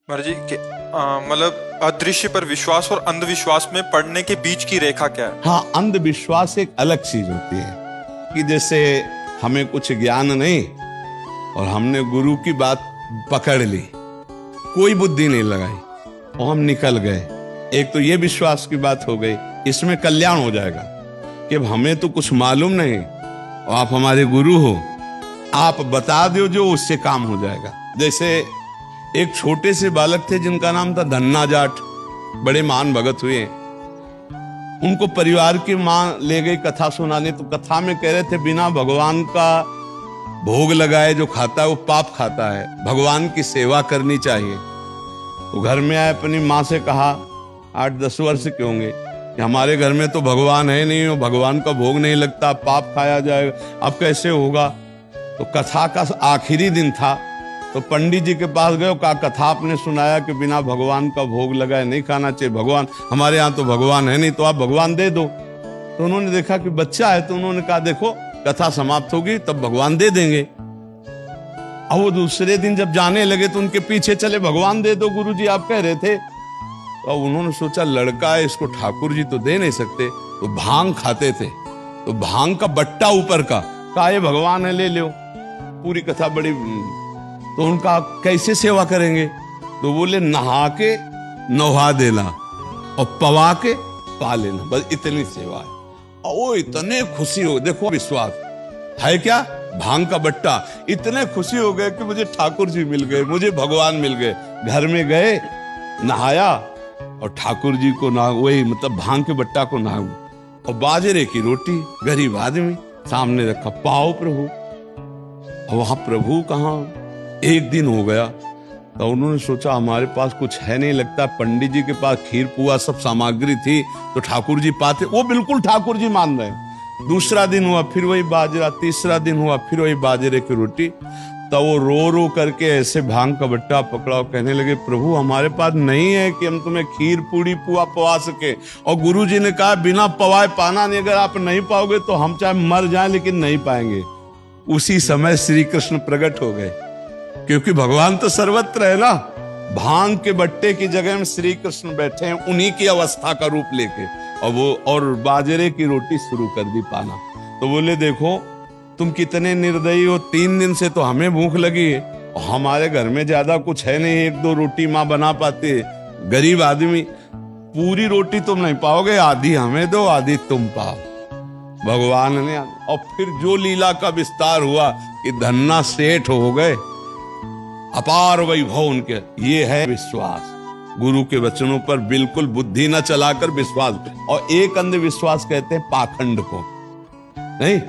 महाराज जी मतलब अदृश्य पर विश्वास और अंधविश्वास में पड़ने के बीच की रेखा क्या है? हाँ, अंधविश्वास एक अलग चीज होती है कि जैसे हमें कुछ ज्ञान नहीं और हमने गुरु की बात पकड़ ली, कोई बुद्धि नहीं लगाई और हम निकल गए। एक तो ये विश्वास की बात हो गई, इसमें कल्याण हो जाएगा कि अब हमें तो कुछ मालूम नहीं और आप हमारे गुरु हो, आप बता दो जो उससे काम हो जाएगा। जैसे एक छोटे से बालक थे जिनका नाम था धन्ना जाट, बड़े महान भगत हुए। उनको परिवार की मां ले गई कथा सुनाने, तो कथा में कह रहे थे बिना भगवान का भोग लगाए जो खाता है वो पाप खाता है, भगवान की सेवा करनी चाहिए। तो घर में आए, अपनी माँ से कहा, 8-10 वर्ष के होंगे, कि हमारे घर में तो भगवान है नहीं, भगवान का भोग नहीं लगता, पाप खाया जाएगा, अब कैसे होगा। तो कथा का आखिरी दिन था, तो पंडित जी के पास गए, कहा कथा आपने सुनाया कि बिना भगवान का भोग लगाए नहीं खाना चाहिए, भगवान हमारे यहाँ तो भगवान है नहीं, तो आप भगवान दे दो। तो उन्होंने देखा कि बच्चा है, तो उन्होंने कहा देखो कथा समाप्त होगी तब भगवान दे देंगे। अब वो दूसरे दिन जब जाने लगे तो उनके पीछे चले, भगवान दे दो गुरुजी आप कह रहे थे। तो उन्होंने सोचा लड़का है, इसको ठाकुर जी तो दे नहीं सकते, तो भांग खाते थे, तो भांग का बट्टा ऊपर का, कहा ये भगवान है ले लो। पूरी कथा बड़ी, तो उनका कैसे सेवा करेंगे, तो बोले नहा के नहा देना और पवा के पा लेना, बस इतनी सेवा है। और वो इतने खुशी हो, देखो विश्वास है क्या, भांग का बट्टा, इतने खुशी हो गए कि मुझे ठाकुर जी मिल गए, मुझे भगवान मिल गए। घर में गए, नहाया और ठाकुर जी को ना, वही मतलब भांग के बट्टा को नहा, और बाजरे की रोटी, गरीब आदमी सामने रखा, पाओ प्रभु। और वहां प्रभु कहाँ, एक दिन हो गया, तो उन्होंने सोचा हमारे पास कुछ है नहीं, लगता पंडित जी के पास खीर पुआ सब सामग्री थी तो ठाकुर जी पाते, वो बिल्कुल ठाकुर जी मान रहे। दूसरा दिन हुआ फिर वही बाजरा, तीसरा दिन हुआ फिर वही बाजरे की रोटी। तो वो रो रो करके ऐसे भांग का बट्टा पकड़ा और कहने लगे प्रभु हमारे पास नहीं है कि हम तुम्हें खीर पूड़ी पुआ पवा सके, और गुरु जी ने कहा बिना पवाए पाना नहीं, अगर आप नहीं पाओगे तो हम चाहे मर जाएं लेकिन नहीं पाएंगे। उसी समय श्री कृष्ण प्रकट हो गए, क्योंकि भगवान तो सर्वत्र है ना। भांग के बट्टे की जगह में श्री कृष्ण बैठे हैं, उन्हीं की अवस्था का रूप लेके, और वो और बाजरे की रोटी शुरू कर दी पाना। तो बोले देखो तुम कितने निर्दयी हो, 3 दिन से तो हमें भूख लगी है और हमारे घर में ज्यादा कुछ है नहीं, 1-2 रोटी माँ बना पाती है, गरीब आदमी, पूरी रोटी तुम नहीं पाओगे, आधी हमें दो आधी तुम पाओ। भगवान ने, और फिर जो लीला का विस्तार हुआ कि धन्ना सेठ हो गए, अपार वैभव उनके। ये है विश्वास, गुरु के वचनों पर बिल्कुल बुद्धि न चलाकर विश्वास। और एक अंधविश्वास कहते हैं पाखंड को, नहीं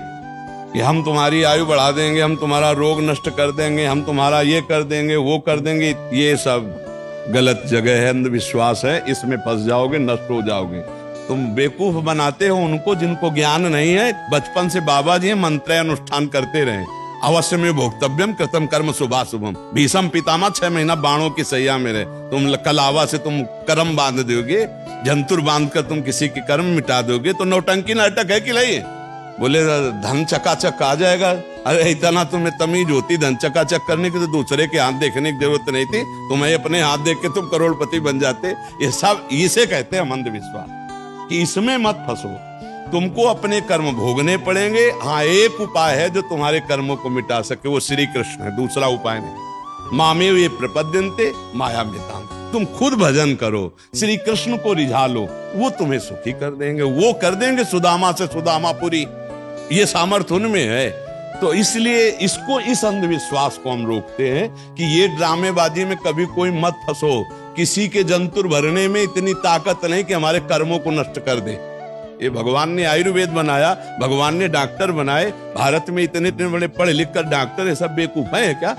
कि हम तुम्हारी आयु बढ़ा देंगे, हम तुम्हारा रोग नष्ट कर देंगे, हम तुम्हारा ये कर देंगे वो कर देंगे, ये सब गलत जगह है, अंधविश्वास है, इसमें फंस जाओगे, नष्ट हो जाओगे। तुम बेवकूफ बनाते हो उनको जिनको ज्ञान नहीं है। बचपन से बाबा जी मंत्र अनुष्ठान करते रहे, अवश्य में भोक्तव्यम कृतम कर्म शुभाशुभम, भीषम पितामह 6 महीना बाणों की सैया में रहे, तुम कलावा से तुम कर्म बांध दोगे, जंतुर बांध कर तुम किसी के कर्म मिटा दोगे, तो नौटंकी नाटक है कि नहीं। बोले धन चकाचक आ जाएगा, अरे इतना तुम्हें तमीज होती धन चकाचक करने की तो दूसरे के हाथ देखने की जरूरत नहीं थी, तुम्हें अपने हाथ देख के तुम करोड़पति बन जाते। ये सब इसे कहते हैं अंधविश्वास, कि इसमें मत फंसो, तुमको अपने कर्म भोगने पड़ेंगे। हाँ, एक उपाय है जो तुम्हारे कर्मों को मिटा सके, वो श्री कृष्ण है, दूसरा उपाय नहीं। मामे ये प्रपद्यन्ते माया मेताम, तुम खुद भजन करो, श्री कृष्ण को रिझा लो, वो तुम्हें सुखी कर देंगे, वो कर देंगे सुदामा से सुदामापुरी, ये सामर्थ्य उनमें है। तो इसलिए इसको, इस अंधविश्वास को हम रोकते हैं कि ये ड्रामेबाजी में कभी कोई मत फंसो, किसी के जंतुर भरने में इतनी ताकत नहीं कि हमारे कर्मों को नष्ट कर दे। ये भगवान ने आयुर्वेद बनाया, भगवान ने डॉक्टर बनाए, भारत में इतने इतने बड़े पढ़े लिख कर डॉक्टर, ये सब बेवकूफ है क्या।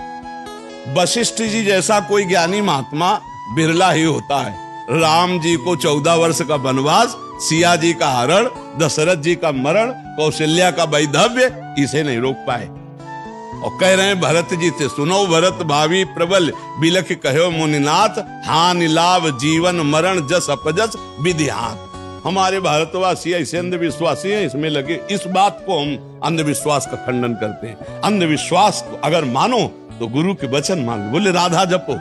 वशिष्ठ जी जैसा कोई ज्ञानी महात्मा बिरला ही होता है। राम जी को 14 वर्ष का वनवास, सिया जी का हरण, दशरथ जी का मरण, कौशल्या का वैधव्य, इसे नहीं रोक पाए। और कह रहे हैं भरत जी से, सुनो भरत भावी प्रबल, बिलख कहो मुनिनाथ, हानि लाभ जीवन मरण जस अपजस विधिहान। हमारे भारतवासी ऐसे अंधविश्वासी हैं, इसमें लगे। इस बात को हम अंधविश्वास का खंडन करते हैं। अंधविश्वास को अगर मानो तो गुरु के वचन मान लो। बोले राधा जपो,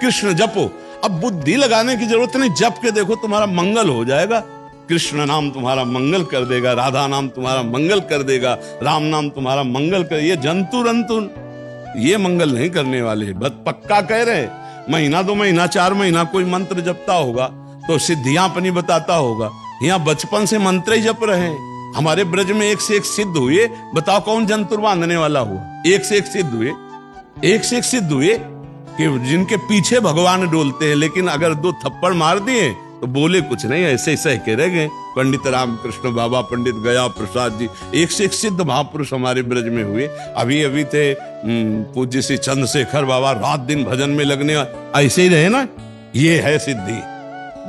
कृष्ण जपो। अब बुद्धि लगाने की जरूरत नहीं, जप के देखो तुम्हारा मंगल हो जाएगा। कृष्ण नाम तुम्हारा मंगल कर देगा, राधा नाम तुम्हारा मंगल कर देगा, राम नाम तुम्हारा मंगल कर। ये जंतु रंतु ये मंगल नहीं करने वाले, बस पक्का कह रहे। महीना 2 महीना 4 महीना कोई मंत्र जपता होगा तो सिद्धियां अपनी बताता होगा। यहाँ बचपन से मंत्र ही जप रहे हैं। हमारे ब्रज में एक से एक सिद्ध हुए, बताओ कौन जंतुर बांधने वाला हुआ? एक से एक सिद्ध हुए, एक से एक सिद्ध हुए कि जिनके पीछे भगवान डोलते हैं, लेकिन अगर 2 थप्पड़ मार दिए तो बोले कुछ नहीं, ऐसे ही सह के रह गए। पंडित रामकृष्ण बाबा, पंडित गया प्रसाद जी, एक से एक सिद्ध महापुरुष हमारे ब्रज में हुए। अभी अभी थे पूज्य श्री चंद्रशेखर बाबा, रात दिन भजन में लगने, ऐसे ही रहे ना। ये है सिद्धि,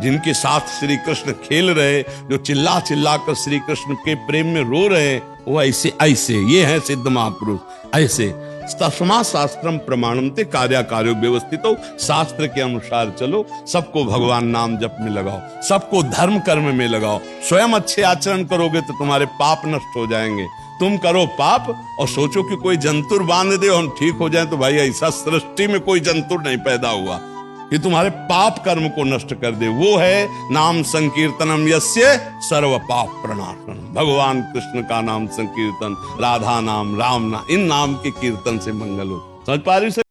जिनके साथ श्री कृष्ण खेल रहे, जो चिल्ला चिल्ला कर श्री कृष्ण के प्रेम में रो रहे, वो ऐसे ऐसे ये है सिद्ध महापुरुष। ऐसे तस्मा शास्त्रम प्रमाणमते कार्याकार्यो व्यवस्थितो, शास्त्र के अनुसार चलो, सबको भगवान नाम जप में लगाओ, सबको धर्म कर्म में लगाओ। स्वयं अच्छे आचरण करोगे तो तुम्हारे पाप नष्ट हो जाएंगे। तुम करो पाप और सोचो कि कोई जंतुर बांध दे हम ठीक हो जाए, तो भाई ऐसा सृष्टि में कोई जंतुर नहीं पैदा हुआ कि तुम्हारे पाप कर्म को नष्ट कर दे। वो है नाम संकीर्तनम यस्य सर्व पाप प्रणाशनम। भगवान कृष्ण का नाम संकीर्तन, राधा नाम, राम नाम, इन नाम के कीर्तन से मंगल हो। समझ पा रही?